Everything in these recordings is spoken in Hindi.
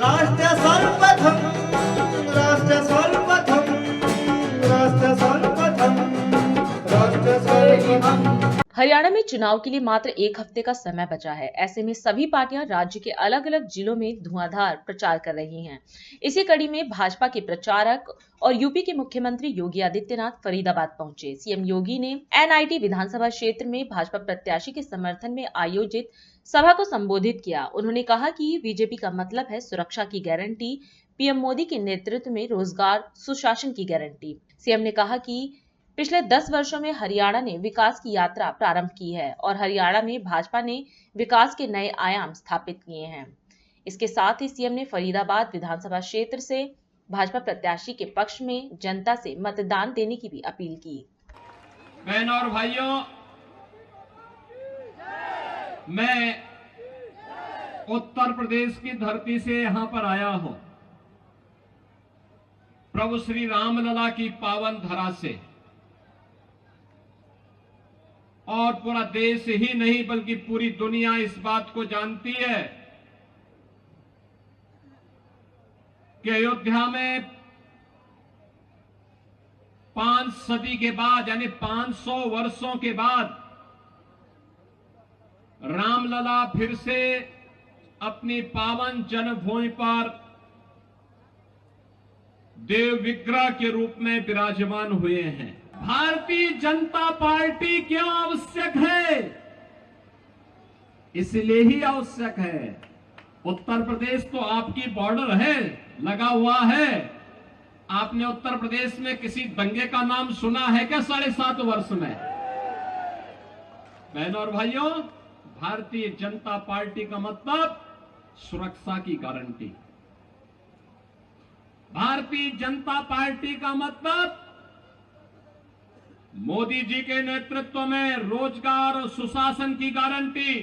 राष्ट्र सर्वप्रथम राष्ट्र सर्वप्रथम राष्ट्र सर्वप्रथम राष्ट्र सर्वप्रथम। हरियाणा में चुनाव के लिए मात्र एक हफ्ते का समय बचा है। ऐसे में सभी पार्टियां राज्य के अलग अलग जिलों में धुआंधार प्रचार कर रही हैं। इसी कड़ी में भाजपा के प्रचारक और यूपी के मुख्यमंत्री योगी आदित्यनाथ फरीदाबाद पहुंचे। सीएम योगी ने एनआईटी विधानसभा क्षेत्र में भाजपा प्रत्याशी के समर्थन में आयोजित सभा को संबोधित किया। उन्होंने कहा कि बीजेपी का मतलब है सुरक्षा की गारंटी, पीएम मोदी के नेतृत्व में रोजगार, सुशासन की गारंटी। सीएम ने कहा कि पिछले 10 वर्षों में हरियाणा ने विकास की यात्रा प्रारंभ की है और हरियाणा में भाजपा ने विकास के नए आयाम स्थापित किए हैं। इसके साथ ही सीएम ने फरीदाबाद विधानसभा क्षेत्र से भाजपा प्रत्याशी के पक्ष में जनता से मतदान देने की भी अपील की। बहनों और भाइयों, मैं उत्तर प्रदेश की धरती से यहां पर आया हूं, प्रभु श्री रामलला की पावन धरा से, और पूरा देश ही नहीं बल्कि पूरी दुनिया इस बात को जानती है कि अयोध्या में 5 सदी के बाद यानी 500 वर्षों के बाद रामलला फिर से अपनी पावन जन्मभूमि पर देव विग्रह के रूप में विराजमान हुए हैं। भारतीय जनता पार्टी क्यों आवश्यक है? इसलिए ही आवश्यक है, उत्तर प्रदेश तो आपकी बॉर्डर है, लगा हुआ है। आपने उत्तर प्रदेश में किसी दंगे का नाम सुना है क्या 7.5 वर्ष में? बहनों और भाइयों, भारतीय जनता पार्टी का मतलब सुरक्षा की गारंटी। भारतीय जनता पार्टी का मतलब मोदी जी के नेतृत्व में रोजगार और सुशासन की गारंटी।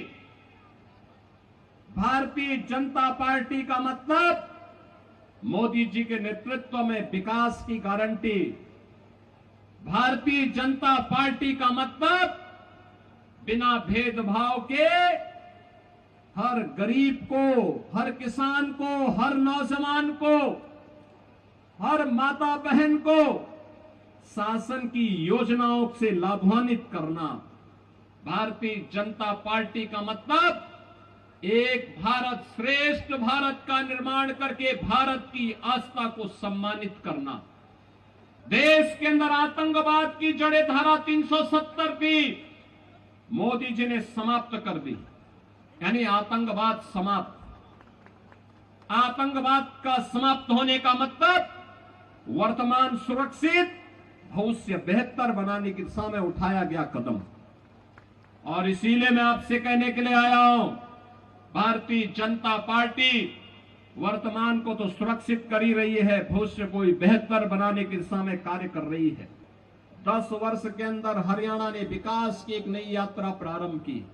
भारतीय जनता पार्टी का मतलब मोदी जी के नेतृत्व में विकास की गारंटी। भारतीय जनता पार्टी का मतलब बिना भेदभाव के हर गरीब को, हर किसान को, हर नौजवान को, हर माता बहन को शासन की योजनाओं से लाभान्वित करना। भारतीय जनता पार्टी का मतलब एक भारत श्रेष्ठ भारत का निर्माण करके भारत की आस्था को सम्मानित करना। देश के अंदर आतंकवाद की जड़ें धारा 370 भी मोदी जी ने समाप्त कर दी, यानी आतंकवाद समाप्त। आतंकवाद का समाप्त होने का मतलब वर्तमान सुरक्षित, भविष्य बेहतर बनाने की दिशा में उठाया गया कदम। और इसीलिए मैं आपसे कहने के लिए आया हूं, भारतीय जनता पार्टी वर्तमान को तो सुरक्षित कर ही रही है, भविष्य को बेहतर बनाने की दिशा में कार्य कर रही है। 10 वर्ष के अंदर हरियाणा ने विकास की एक नई यात्रा प्रारंभ की।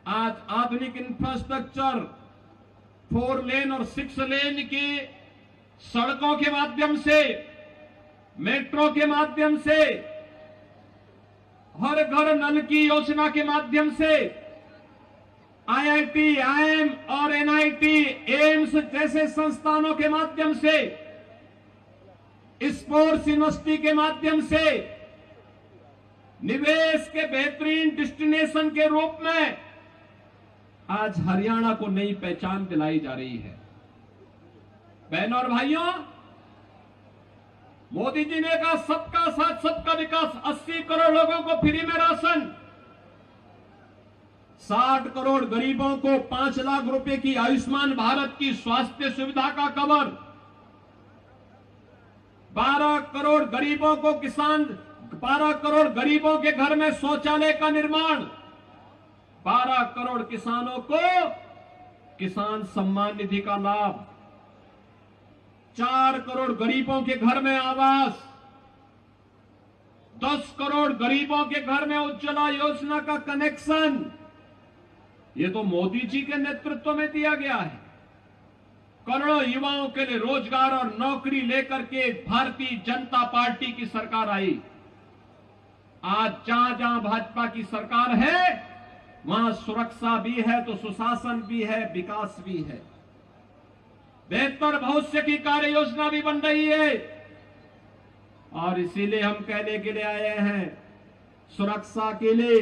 आज आधुनिक इंफ्रास्ट्रक्चर, 4 लेन और 6 लेन की सड़कों के माध्यम से, मेट्रो के माध्यम से, हर घर नल की योजना के माध्यम से, आईआईटी, आईएम और एनआईटी, एम्स जैसे संस्थानों के माध्यम से, स्पोर्ट्स यूनिवर्सिटी के माध्यम से, निवेश के बेहतरीन डेस्टिनेशन के रूप में आज हरियाणा को नई पहचान दिलाई जा रही है। बहनों और भाइयों, मोदी जी ने कहा सबका साथ सबका विकास। 80 करोड़ लोगों को फ्री में राशन, 60 करोड़ गरीबों को 5 लाख रुपए की आयुष्मान भारत की स्वास्थ्य सुविधा का कवर, 12 करोड़ गरीबों को 12 करोड़ गरीबों के घर में शौचालय का निर्माण, 12 करोड़ किसानों को किसान सम्मान निधि का लाभ, 4 करोड़ गरीबों के घर में आवास, 10 करोड़ गरीबों के घर में उज्ज्वला योजना का कनेक्शन। ये तो मोदी जी के नेतृत्व में दिया गया है। करोड़ों युवाओं के लिए रोजगार और नौकरी लेकर के भारतीय जनता पार्टी की सरकार आई। आज जहां जहां भाजपा की सरकार है वहां सुरक्षा भी है तो सुशासन भी है, विकास भी है। बेहतर भविष्य की कार्य योजना भी बन रही है। और इसीलिए हम कहने के लिए आए हैं, सुरक्षा के लिए,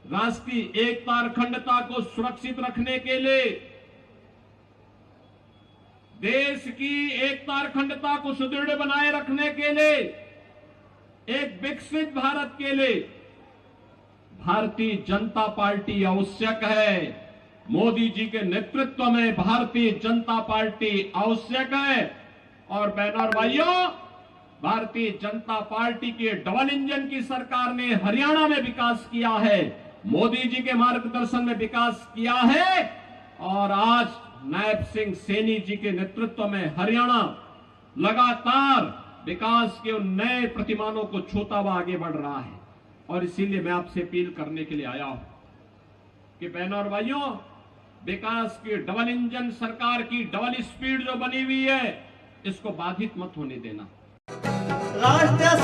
राष्ट्र की एकता और अखंडता को सुरक्षित रखने के लिए, देश की एकता और अखंडता को सुदृढ़ बनाए रखने के लिए, एक विकसित भारत के लिए भारतीय जनता पार्टी आवश्यक है। मोदी जी के नेतृत्व में भारतीय जनता पार्टी आवश्यक है। और बहनों और भाइयों, भारतीय जनता पार्टी की डबल इंजन की सरकार ने हरियाणा में विकास किया है, मोदी जी के मार्गदर्शन में विकास किया है। और आज नायब सिंह सैनी जी के नेतृत्व में हरियाणा लगातार विकास के उन नए प्रतिमानों को छूता हुआ आगे बढ़ रहा है। और इसीलिए मैं आपसे अपील करने के लिए आया हूं कि बहनों और भाइयों, विकास की डबल इंजन सरकार की डबल स्पीड जो बनी हुई है, इसको बाधित मत होने देना। राष्ट्र